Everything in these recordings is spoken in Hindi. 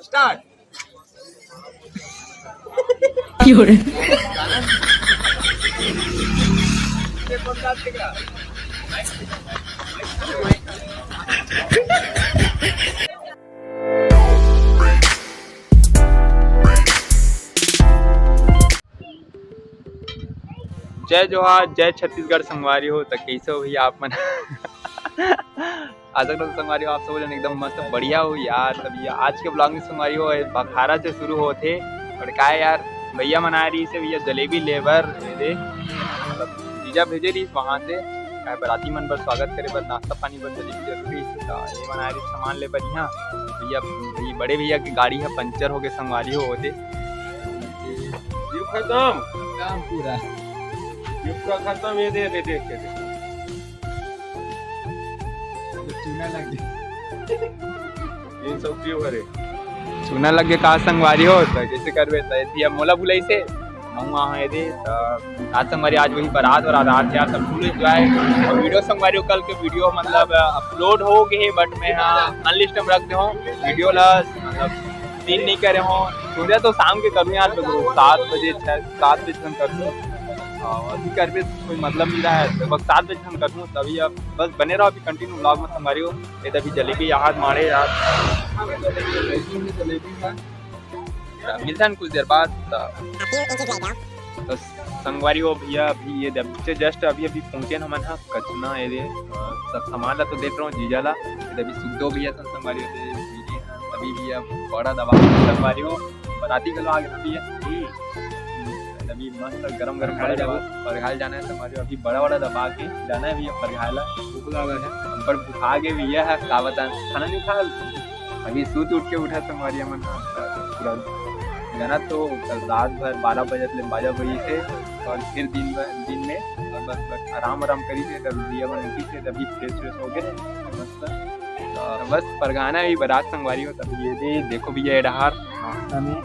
स्टार्ट। जय जोहार, जय छत्तीसगढ़ संगवारी हो। तो कैसे हो भैया आप मन आशा करता हूँ संगवारी हो आप सब जन एकदम मस्त बढ़िया हो यार। तभी आज के ब्लॉग में संगवारी हो बखारा से शुरू होते और क्या यार भैया मना रही से भैया जलेबी लेबर दे जीजा भेजे रही वहाँ से बराती मन पर स्वागत करे पर नाश्ता पानी पर जलेबी जरूरी ये मना रही सामान ले पर यहाँ भैया बड़े भैया की गाड़ी है पंचर हो गए संगवारी हो होते पूरा खत्म ये दे देख के चूना लग ये सब क्यों करे चूना लग गया कहा संगवारी हो तो कैसे करबे तो मोला बुलाई से मंगवा है दे आज संगवारी आज वही बारात और रात यार सब फुल एंजॉय और वीडियो संगवारी कल के वीडियो मतलब अपलोड हो गए बट मैं अनलिस्ट में रख दे हूं वीडियो ला मतलब दिन नहीं करे हो सोचा तो शाम के करूँ यार 7 बजे 7 बजे करूँ अभी कर भी कोई मतलब नहीं रहा है लगभग 7 बजे हम कर दूँ तभी अब बस बने रहो अभी कंटिन्यू ब्लॉग में संगवारी हो ये तभी जलेबी याद मारे यार मिलता है कुछ देर बाद तो संगवारी हो भैया अभी ये से जस्ट अभी पहुँचे ना मन कचना ये सब सामान ला तो देख रहा हूँ जीजा ला अभी सुधो भैया संगवारी हो तभी भैया बड़ा दबा संगवारी हो बनाती कल आगे भैया अभी मस्त गरम परघाल जाना है हमारे अभी बड़ा दबा के जाना है भैया परघाला भूख लगा है हम पर भुखा के भैया है का बता खाना नहीं खा अभी सूत उठ के उठा हमारी मन पूरा जाना तो कल रात भर 12 बजे से और फिर दिन में और बस आराम करी थे तब भैया बनती थे तभी फ्रेश हो गए मस्त और बस परघाना ही बारात संगवारी हो तब ये देखो भैया ये डहार नाश्ता में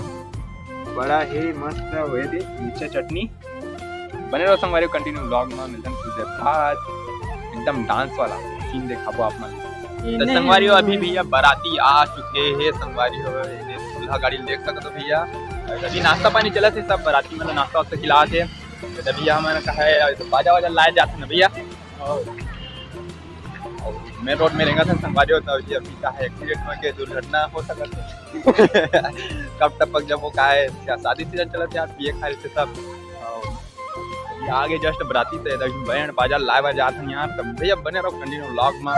बड़ा है मस्त हुए थे नीचे चटनी बने रहो संगवारी कंटिन्यू ब्लॉग में मिलते हैं कुछ देर बाद एकदम डांस वाला सीन देखा आप मन तो संगवारी हो अभी भैया बाराती आ चुके हैं संगवारी हो दूल्हा गाड़ी देख सकते हो भैया अभी नाश्ता पानी चला थे सब बाराती मतलब नाश्ता वास्ता खिला थे तो भैया मैंने कहा है तो बाजा वाजा लाए जाते ना भैया मेन रोड में रहेगा संगवारी होता है अभी का है एक्सीडेंट में के दुर्घटना हो सकता है कब टपक जब वो का है शादी सीजन चला थे आप पिए खा रहे थे सब आगे जस्ट बराती थे बैंड बाजा लाइव आ जाते हैं यार तब भैया बने रहो कंटिन्यू व्लॉग में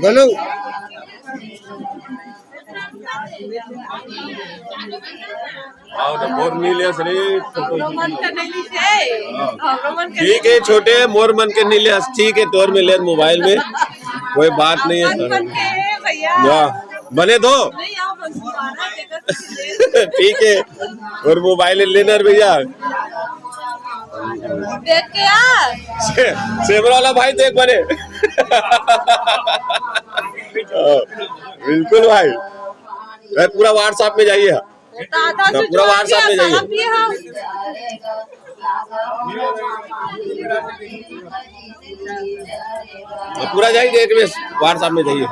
बोलो मोर नीले ठीक है छोटे मोर मन के नीले ठीक है तोर मिले मोबाइल में कोई बात नहीं है बने दो ठीक है और मोबाइल लेना भैया देख के यार सेमरा वाला भाई देख बने बिल्कुल भाई पूरा व्हाट्सएप में जाइए पूरा व्हाट्सएप में जाइए पूरा जाइए एक व्हाट्सएप में जाइए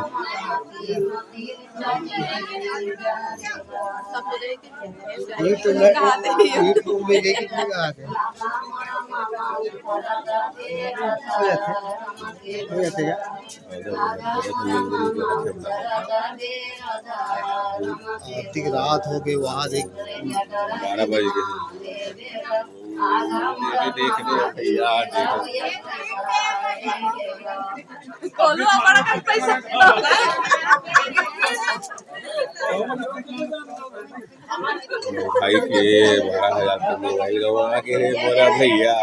रात हो गई वहाँ देख 12 बजे देखने यार भाई के 12,000 का मोबाइल गवा के मोरा भैया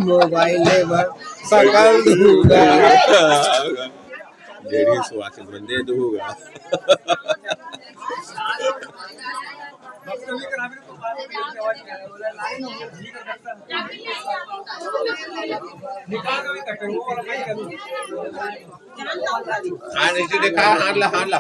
मोबाइल सकल दूंगा डेढ़ी सौ बंदे दूंगा हाँ नीचे देखा, हाथ ला हाथ ला।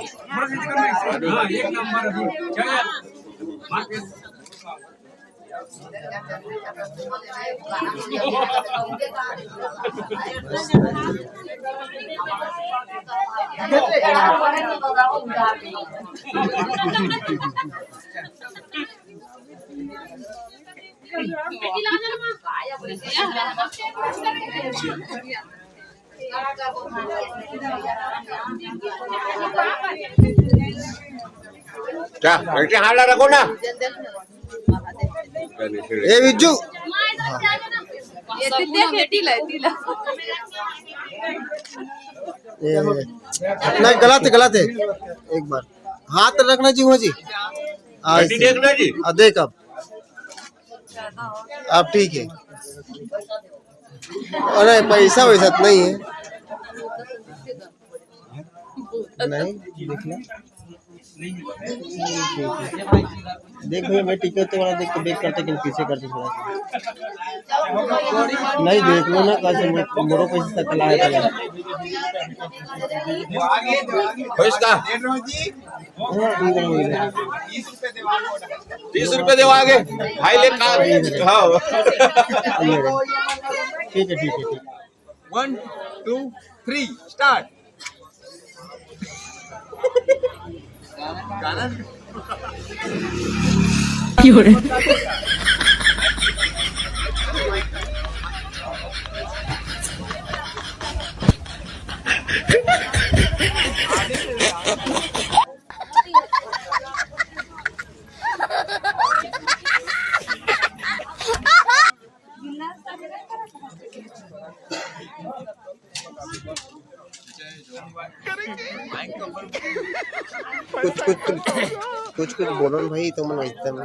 क्या बेटे हाथ ला रखो ना। ए बिज्जू नहीं गलत है एक बार हाथ रखना जी हो जी बेटी देखना जी। देख अब ठीक है। अरे पैसा वैसा तो नहीं है नहीं देखना देख भैया मैं टिकट तो वाला देख के देख करते कि पीछे करते थोड़ा सा नहीं देख लो ना कैसे मोरो पैसे तक लाया था इसका 30 रुपए दे आगे भाई ले का। हाँ ठीक है 1 2 3 स्टार्ट गाना कुछ बोलो ना भाई तो मन इतना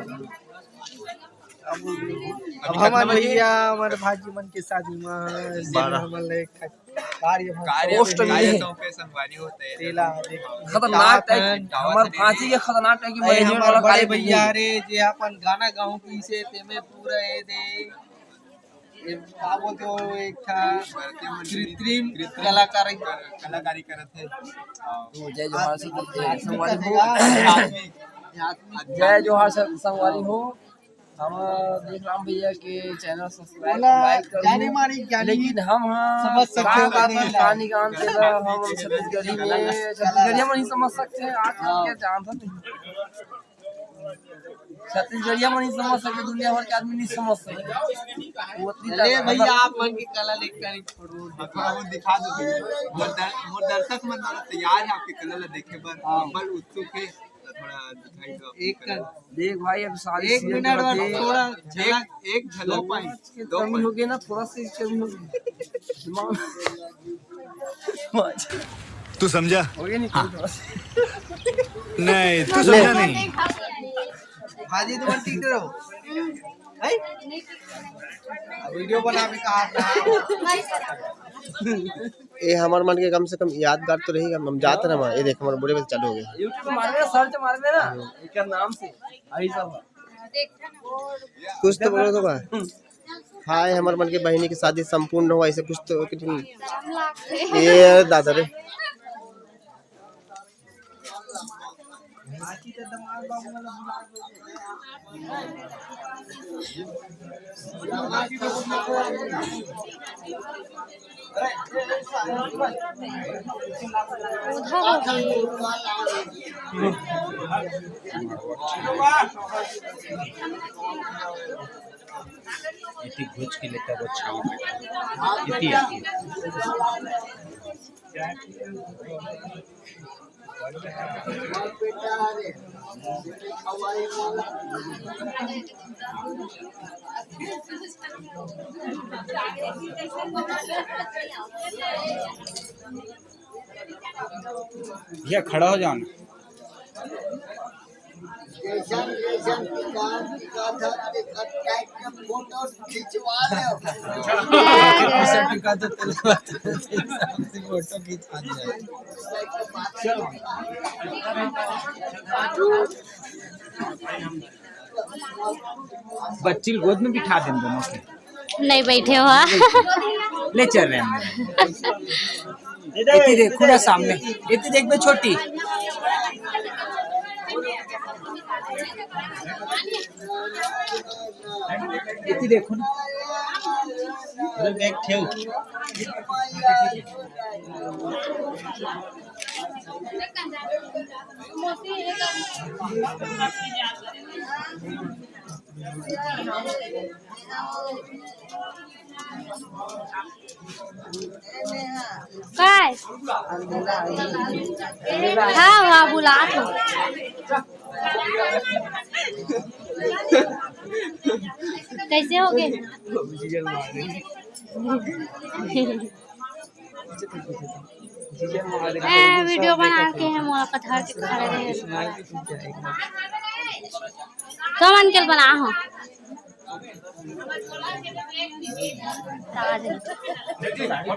अब हमारे भैया हमारे भाजी मन के शादी में खतरनाक हमारे फांसी के खतरनाक है कि हमारे बड़े भैया रे जे अपन गाना गाऊं की से ते में पूरा ये दे का बोलते हो एक था कृत्रिम कलाकारी करत है जय जोहार संगवारी हो जय जोहार संगवारी हो। हम देख राम भैया के चैनल सब्सक्राइब लाइक कर लेकिन हम समझ सकते हैं कहानी गान से हम छत्तीसगढ़ी में नहीं समझ सकते हैं। आज क्या जानता नहीं छत्तीसगढ़िया में नहीं समझ सकते दुनिया भर के आदमी नहीं समझ सकते। अरे भैया आप मन की कला लेकर छोड़ो दिखा दो मोर दर्शक मन तैयार है आपके कला ला देखे पर बल उत्सुक है थोड़ा दिखाई दो एक देख भाई अब सारी एक मिनट और थोड़ा एक झलक पाई दो मिनट हो गए ना थोड़ा सा कमी हो गई तू समझा हो गया नहीं थोड़ा नहीं तू समझा नहीं हाजी तुम ठीक रहो वीडियो बना भी कहा ये हमारे मन के कम से कम यादगार तो रहेगा। हम जाते ना ये देख हमारे बुरे में चालू हो गया YouTube मारवे सर्च मारवे ना एक नाम से आई सब कुछ तो बोलो तो का हाय हमारे मन के बहनी की शादी संपूर्ण हुआ ऐसे कुछ तो कितनी ये दादा रे इतनी घुच के लेता वो छाव इतनी आती भैया खड़ा हो जाना फोटो खींचवा बच्ची गोद में बिठा दें दोनों के। नहीं बैठे हो हाँ? ले चल रहे हैं इतनी देख खुदा सामने इतनी देख बे छोटी इतनी देखो ना उधर बैग ठेव काय हाँ हाँ बुला तो कैसे हो गए वीडियो बना के हैं मोला पत्थर के खड़े रहे कम अंकल बना हो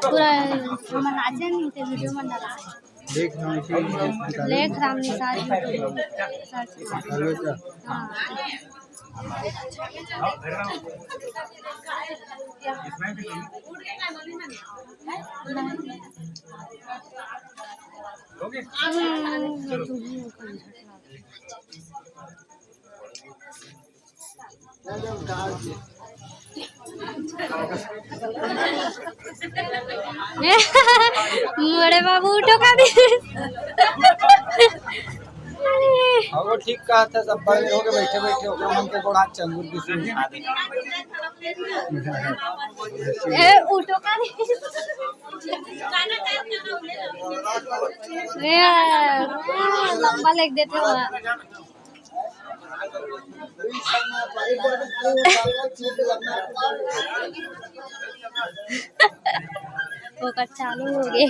पूरा हम नाचे नहीं थे वीडियो में डाला लेख राम निसार बड़े बाबू उठो का दी वो ठीक कहा था सब बड़े हो गए बैठे बैठे ओकरा मन के गोड़ हाथ चंगुर की सुन खा दे ए उठो का दी लंबा लेग देते हो वो चालू हो गए